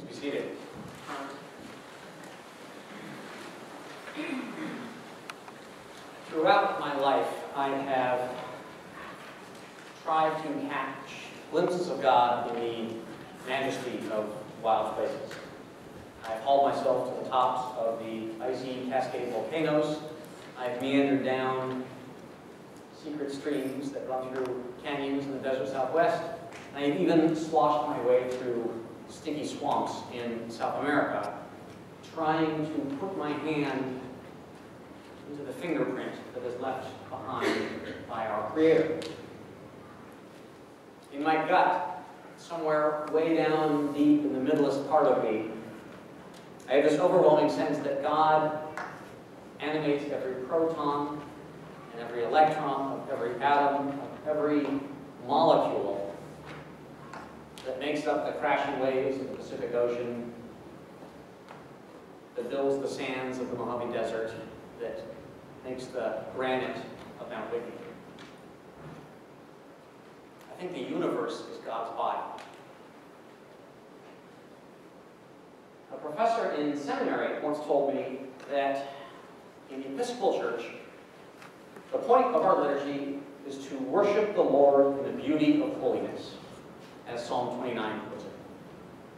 Please be seated. Throughout my life, I have tried to catch glimpses of God in the majesty of wild places. I've hauled myself to the tops of the icy Cascade volcanoes. I've meandered down secret streams that run through canyons in the desert Southwest. I've even sloshed my way through sticky swamps in South America, trying to put my hand into the fingerprint that is left behind by our Creator. In my gut, somewhere way down deep in the middlest part of me, I have this overwhelming sense that God animates every proton and every electron of every atom, of every molecule that makes up the crashing waves of the Pacific Ocean, that builds the sands of the Mojave Desert, that makes the granite of Mount Whitney. I think the universe is God's body. A professor in seminary once told me that in the Episcopal Church, the point of our liturgy is to worship the Lord in the beauty of holiness, as Psalm 29 puts it.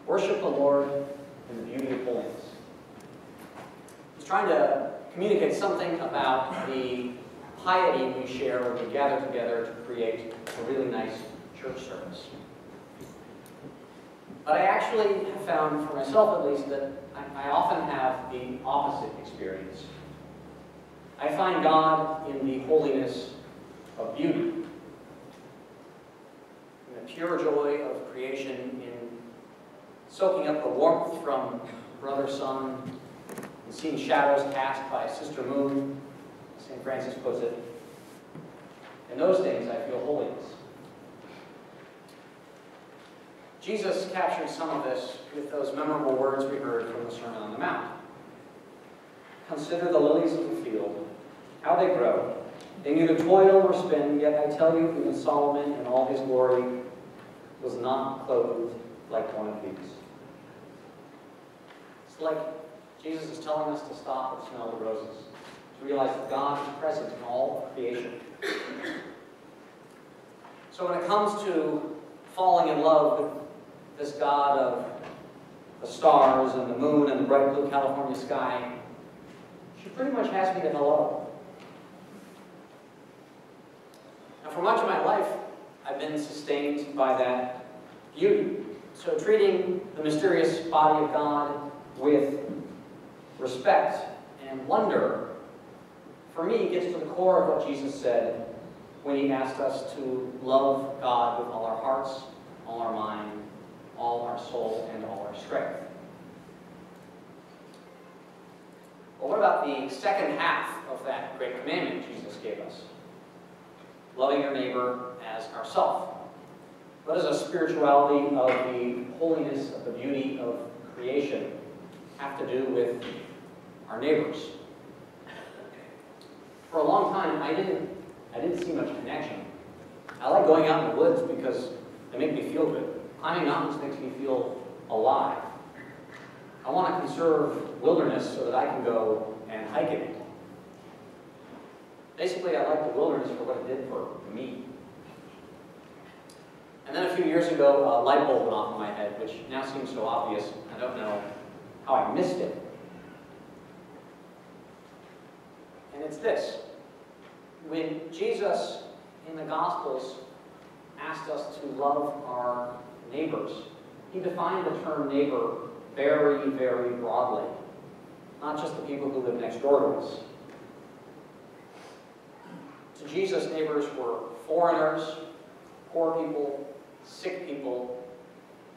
Worship the Lord in the beauty of holiness. He's trying to communicate something about the piety we share when we gather together to create a really nice church service. But I actually have found, for myself at least, that I often have the opposite experience. I find God in the holiness of beauty, in the pure joy of creation, in soaking up the warmth from brother sun, and seeing shadows cast by sister moon, St. Francis puts it. In those things, I feel holiness. Jesus captured some of this with those memorable words we heard from the Sermon on the Mount. Consider the lilies of the field, how they grow. They neither toil nor spin, yet I tell you, even Solomon in all his glory was not clothed like one of these. It's like Jesus is telling us to stop and smell the roses, to realize that God is present in all of creation. So when it comes to falling in love with this God of the stars and the moon and the bright blue California sky, she pretty much has me to hello. Now, for much of my life, I've been sustained by that beauty. So treating the mysterious body of God with respect and wonder, for me, gets to the core of what Jesus said when he asked us to love God with all our hearts, all our mind, all our soul, and all our strength. Well, what about the second half of that great commandment Jesus gave us? Loving your neighbor as ourselves. What does a spirituality of the holiness, of the beauty of creation have to do with our neighbors? For a long time, I didn't see much connection. I like going out in the woods because they make me feel good. Climbing mountains makes me feel alive. I want to conserve wilderness so that I can go and hike in it. Basically, I like the wilderness for what it did for me. And then a few years ago, a light bulb went off in my head, which now seems so obvious, I don't know how I missed it. And it's this. When Jesus, in the Gospels, asked us to love our neighbors, he defined the term neighbor very, very broadly. Not just the people who live next door to us. To Jesus, neighbors were foreigners, poor people, sick people,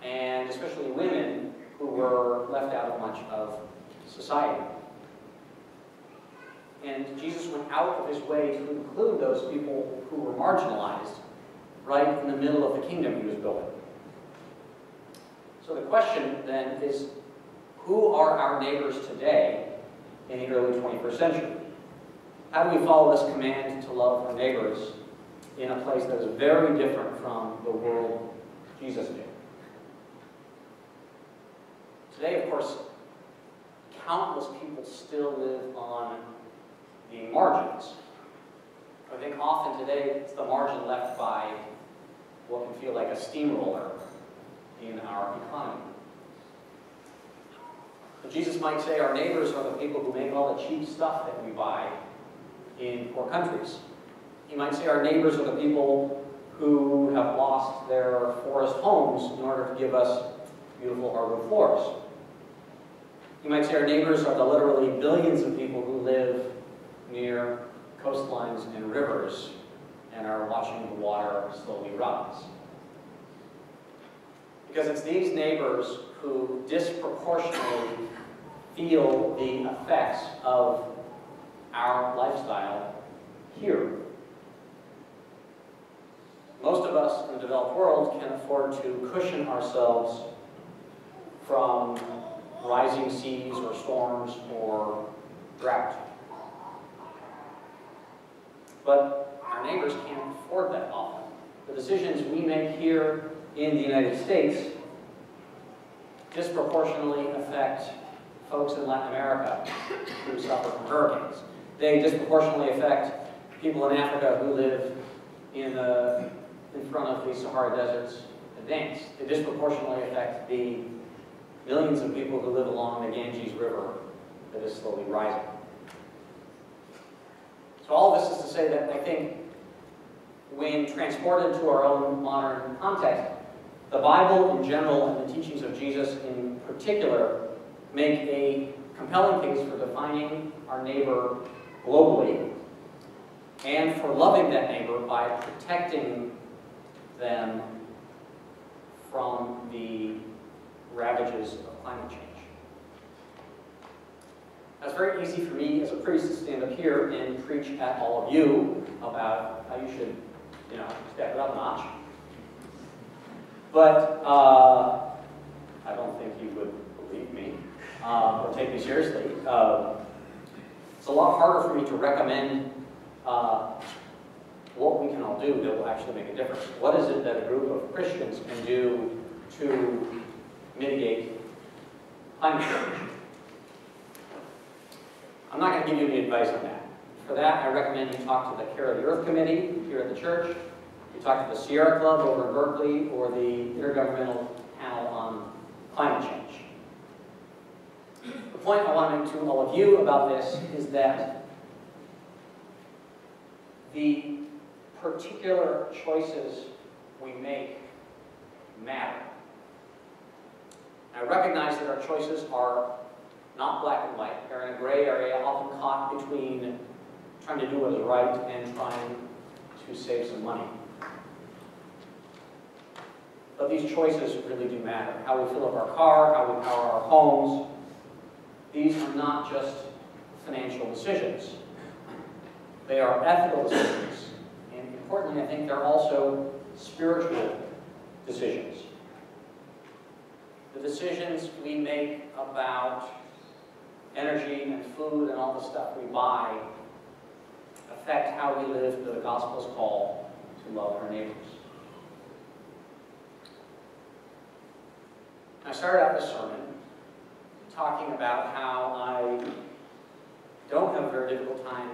and especially women who were left out of much of society. And Jesus went out of his way to include those people who were marginalized right in the middle of the kingdom he was building. So the question then is, who are our neighbors today in the early 21st century? How do we follow this command to love our neighbors in a place that is very different from the world Jesus knew? Today, of course, countless people still live on the margins. I think often today it's the margin left by what can feel like a steamroller in our economy. But Jesus might say our neighbors are the people who make all the cheap stuff that we buy in poor countries. He might say our neighbors are the people who have lost their forest homes in order to give us beautiful hardwood floors. He might say our neighbors are the literally billions of people who live near coastlines and rivers and are watching the water slowly rise. Because it's these neighbors who disproportionately feel the effects of our lifestyle here. Most of us in the developed world can afford to cushion ourselves from rising seas or storms or drought. But our neighbors can't afford that often. The decisions we make here in the United States disproportionately affect folks in Latin America who suffer from hurricanes. They disproportionately affect people in Africa who live in front of the Sahara Desert's advance. They disproportionately affect the millions of people who live along the Ganges River that is slowly rising. So all of this is to say that I think when transported to our own modern context, the Bible in general and the teachings of Jesus in particular make a compelling case for defining our neighbor globally and for loving that neighbor by protecting them from the ravages of climate change. Now, it's very easy for me as a priest to stand up here and preach at all of you about how you should, step it up a notch. But I don't think you would believe me or take me seriously. It's a lot harder for me to recommend what we can all do that will actually make a difference. What is it that a group of Christians can do to mitigate climate change? I'm not going to give you any advice on that. For that, I recommend you talk to the Care of the Earth Committee here at the church. You talk to the Sierra Club over in Berkeley or the Intergovernmental Panel on Climate Change. The point I want to make to all of you about this is that the particular choices we make matter. I recognize that our choices are not black and white. They're in a gray area, often caught between trying to do what is right and trying to save some money. But these choices really do matter. How we fill up our car, how we power our homes. These are not just financial decisions. They are ethical decisions. And importantly, I think they're also spiritual decisions. The decisions we make about energy and food and all the stuff we buy affect how we live to the gospel's call to love our neighbors. I started out this sermon talking about how I don't have a very difficult time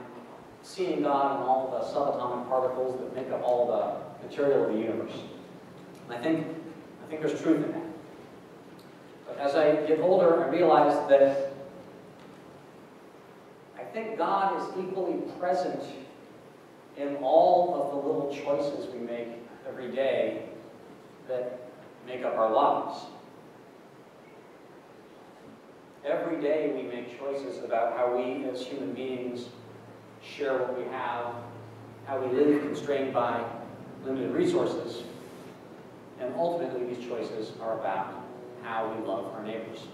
seeing God in all the subatomic particles that make up all the material of the universe. And I think there's truth in that. But as I get older, I realize that I think God is equally present in all of the little choices we make every day that make up our lives. Every day we make choices about how we as human beings share what we have, how we live constrained by limited resources, and ultimately these choices are about how we love our neighbors.